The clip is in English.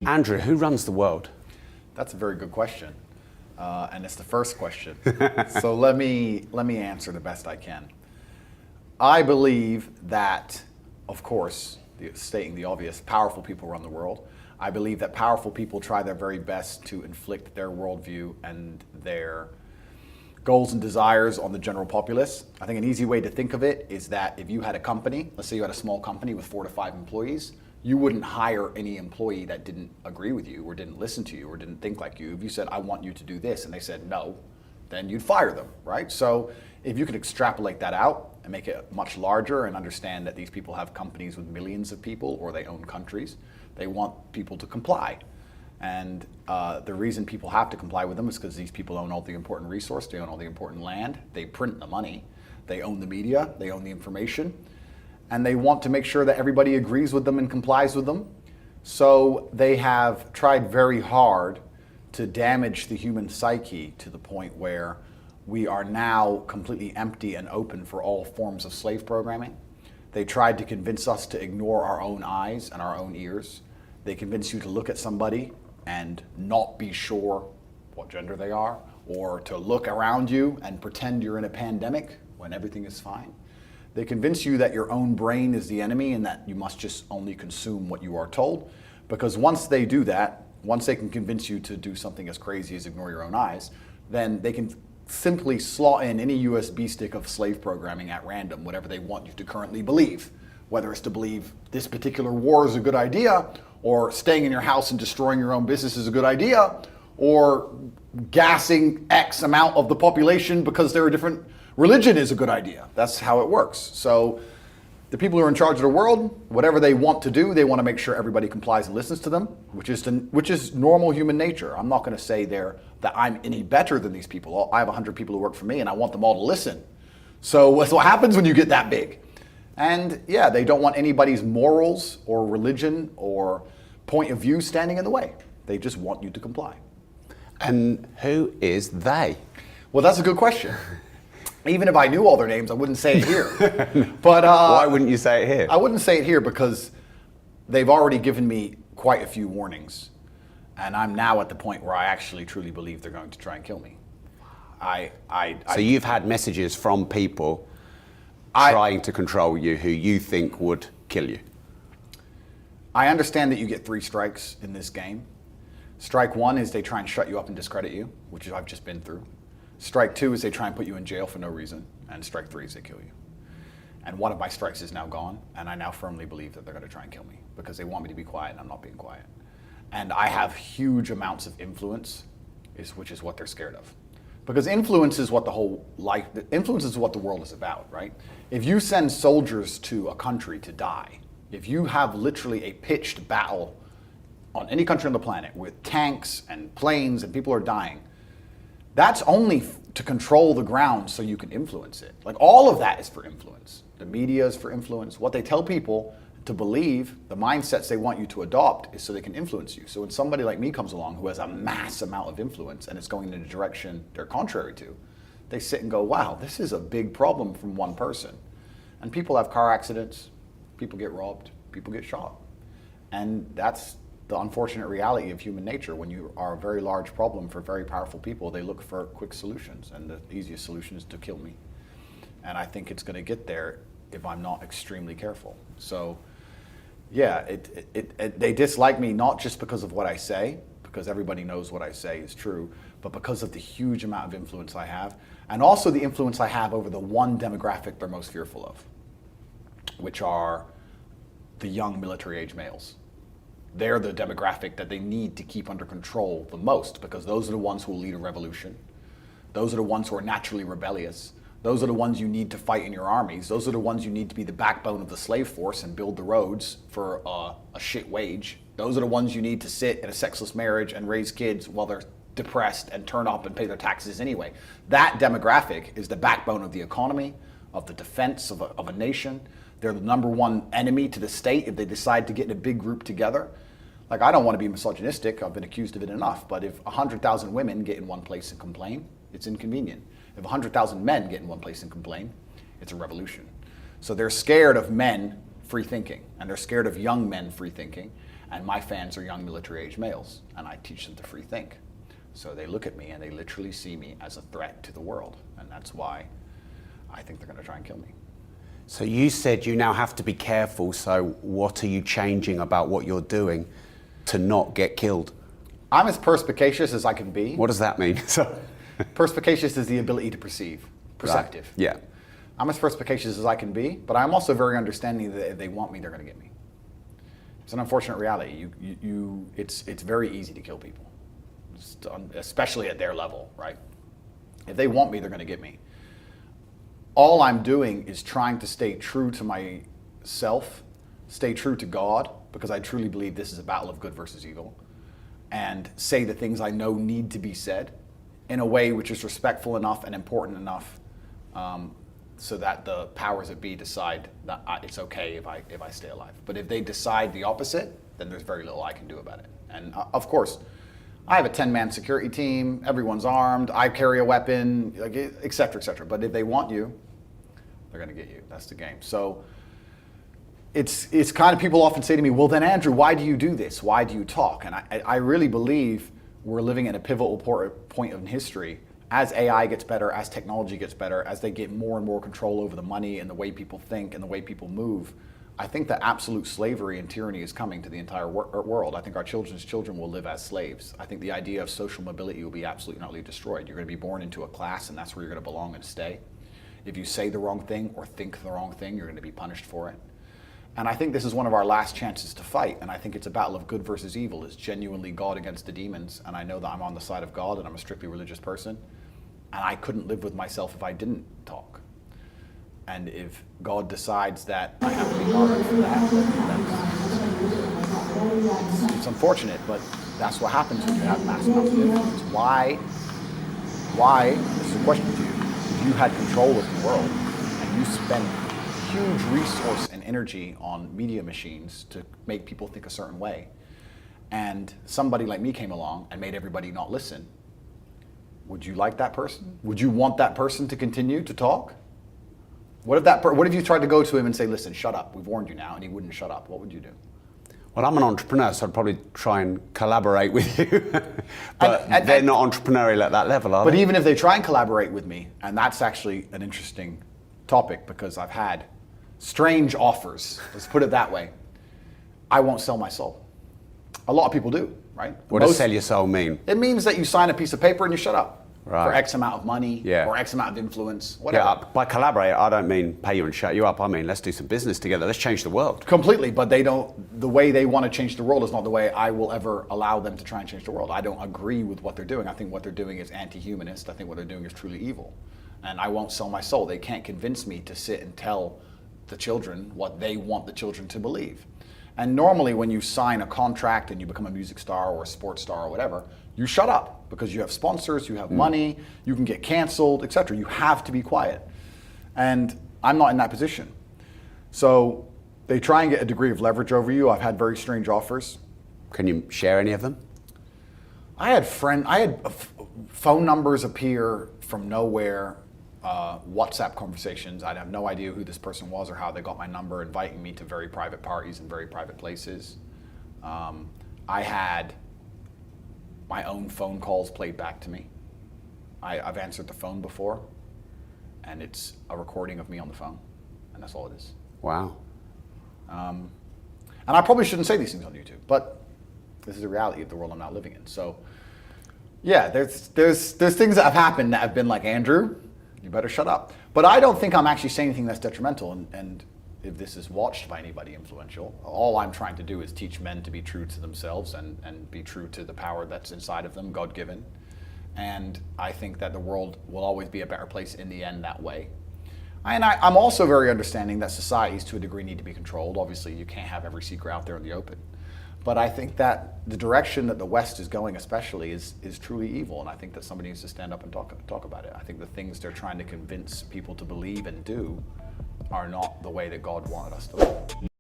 Andrew, who runs the world? That's a very good question, and it's the first question. So let me answer the best I can. I believe that, of course, stating the obvious, powerful people run the world. I believe that powerful people try their very best to inflict their worldview and their goals and desires on the general populace. I think an easy way to think of it is that if you had a company, let's say you had a small company with 4 to 5 employees, you wouldn't hire any employee that didn't agree with you or didn't listen to you or didn't think like you. If you said, I want you to do this, and they said no, then you'd fire them, right? So if you could extrapolate that out and make it much larger and understand that these people have companies with millions of people or they own countries, they want people to comply. And the reason people have to comply with them is because these people own all the important resource, they own all the important land, they print the money, they own the media, they own the information, and they want to make sure that everybody agrees with them and complies with them. So they have tried very hard to damage the human psyche to the point where we are now completely empty and open for all forms of slave programming. They tried to convince us to ignore our own eyes and our own ears. They convince you to look at somebody and not be sure what gender they are, or to look around you and pretend you're in a pandemic when everything is fine. They convince you that your own brain is the enemy and that you must just only consume what you are told, because once they do that, once they can convince you to do something as crazy as ignore your own eyes, then they can simply slot in any USB stick of slave programming at random, whatever they want you to currently believe. Whether it's to believe this particular war is a good idea, or staying in your house and destroying your own business is a good idea, or gassing X amount of the population because they're a different religion is a good idea. That's how it works. So the people who are in charge of the world, whatever they want to do, they want to make sure everybody complies and listens to them, which is normal human nature. I'm not going to say that I'm any better than these people. I have 100 people who work for me, and I want them all to listen. So that's what happens when you get that big. And yeah, they don't want anybody's morals or religion or point of view standing in the way. They just want you to comply. And who is they? Well, that's a good question. Even if I knew all their names, I wouldn't say it here. But why wouldn't you say it here? I wouldn't say it here because they've already given me quite a few warnings. And I'm now at the point where I actually truly believe they're going to try and kill me. So you've had messages from people trying to control you who you think would kill you? I understand that you get 3 strikes in this game. Strike 1 is they try and shut you up and discredit you, which I've just been through. Strike 2 is they try and put you in jail for no reason, and strike 3 is they kill you. And one of my strikes is now gone, and I now firmly believe that they're going to try and kill me because they want me to be quiet and I'm not being quiet. And I have huge amounts of influence, which is what they're scared of. Because influence is what influence is what the world is about, right? If you send soldiers to a country to die, if you have literally a pitched battle on any country on the planet with tanks and planes and people are dying, that's only to control the ground so you can influence it. Like all of that is for influence. The media is for influence. What they tell people to believe, the mindsets they want you to adopt is so they can influence you. So when somebody like me comes along who has a mass amount of influence and it's going in a direction they're contrary to, they sit and go, wow, this is a big problem from one person. And people have car accidents, people get robbed, people get shot. And that's the unfortunate reality of human nature. When you are a very large problem for very powerful people, they look for quick solutions, and the easiest solution is to kill me. And I think it's going to get there if I'm not extremely careful. So yeah, they dislike me not just because of what I say, because everybody knows what I say is true, but because of the huge amount of influence I have, and also the influence I have over the one demographic they're most fearful of, which are the young military-age males. They're the demographic that they need to keep under control the most, because those are the ones who will lead a revolution. Those are the ones who are naturally rebellious. Those are the ones you need to fight in your armies. Those are the ones you need to be the backbone of the slave force and build the roads for a shit wage. Those are the ones you need to sit in a sexless marriage and raise kids while they're depressed and turn up and pay their taxes anyway. That demographic is the backbone of the economy, of the defense of a nation. They're the number one enemy to the state if they decide to get in a big group together. Like, I don't want to be misogynistic, I've been accused of it enough, but if 100,000 women get in one place and complain, it's inconvenient. If 100,000 men get in one place and complain, it's a revolution. So they're scared of men free thinking, and they're scared of young men free thinking, And my fans are young military-age males, and I teach them to free think. So they look at me and they literally see me as a threat to the world, and that's why I think they're going to try and kill me. So you said you now have to be careful, so what are you changing about what you're doing to not get killed? I'm as perspicacious as I can be. What does that mean? Perspicacious is the ability to perceive, perceptive. Right. Yeah. I'm as perspicacious as I can be, but I'm also very understanding that if they want me, they're going to get me. It's an unfortunate reality. It's very easy to kill people, especially at their level, right? If they want me, they're going to get me. All I'm doing is trying to stay true to myself, stay true to God, because I truly believe this is a battle of good versus evil, and say the things I know need to be said in a way which is respectful enough and important enough so that the powers that be decide that it's okay if I stay alive. But if they decide the opposite, then there's very little I can do about it. And of course, I have a 10-man security team, everyone's armed, I carry a weapon, like, et cetera, et cetera. But if they want you, they're gonna get you. That's the game. So it's kind of, people often say to me, well then Andrew, why do you do this? Why do you talk? And I really believe we're living at a pivotal point in history. As AI gets better, as technology gets better, as they get more and more control over the money and the way people think and the way people move, I think that absolute slavery and tyranny is coming to the entire world. I think our children's children will live as slaves. I think the idea of social mobility will be absolutely and utterly destroyed. You're going to be born into a class, and that's where you're going to belong and stay. If you say the wrong thing or think the wrong thing, you're going to be punished for it. And I think this is one of our last chances to fight. And I think it's a battle of good versus evil. It's genuinely God against the demons. And I know that I'm on the side of God, and I'm a strictly religious person. And I couldn't live with myself if I didn't talk. And if God decides that I have to be martyred for that, it's unfortunate, but that's what happens when you have mass amounts of influence. Why, this is a question to you, if you had control of the world and you spent huge resource and energy on media machines to make people think a certain way, and somebody like me came along and made everybody not listen, would you like that person? Would you want that person to continue to talk? What if you tried to go to him and say, listen, shut up, we've warned you now, and he wouldn't shut up? What would you do? Well, I'm an entrepreneur, so I'd probably try and collaborate with you. But they're not entrepreneurial at that level, are they? But even if they try and collaborate with me, and that's actually an interesting topic because I've had strange offers, let's put it that way, I won't sell my soul. A lot of people do, right? What does sell your soul mean? It means that you sign a piece of paper and you shut up. Right. For X amount of money, or X amount of influence, whatever. Yeah, by collaborate, I don't mean pay you and shut you up. I mean, let's do some business together. Let's change the world. Completely, but the way they want to change the world is not the way I will ever allow them to try and change the world. I don't agree with what they're doing. I think what they're doing is anti-humanist. I think what they're doing is truly evil. And I won't sell my soul. They can't convince me to sit and tell the children what they want the children to believe. And normally when you sign a contract and you become a music star or a sports star or whatever, you shut up because you have sponsors, you have money, you can get canceled, etc. You have to be quiet. And I'm not in that position. So they try and get a degree of leverage over you. I've had very strange offers. Can you share any of them? I had phone numbers appear from nowhere, WhatsApp conversations. I'd have no idea who this person was or how they got my number, inviting me to very private parties in very private places. I had my own phone calls played back to me. I've answered the phone before, and it's a recording of me on the phone, and that's all it is. Wow. And I probably shouldn't say these things on YouTube, but this is the reality of the world I'm now living in. So, yeah, there's things that have happened that have been like, Andrew, you better shut up. But I don't think I'm actually saying anything that's detrimental, and if this is watched by anybody influential, all I'm trying to do is teach men to be true to themselves and be true to the power that's inside of them, God-given. And I think that the world will always be a better place in the end that way. And I'm also very understanding that societies to a degree need to be controlled. Obviously, you can't have every secret out there in the open. But I think that the direction that the West is going especially is truly evil, and I think that somebody needs to stand up and talk about it. I think the things they're trying to convince people to believe and do are not the way that God wanted us to live.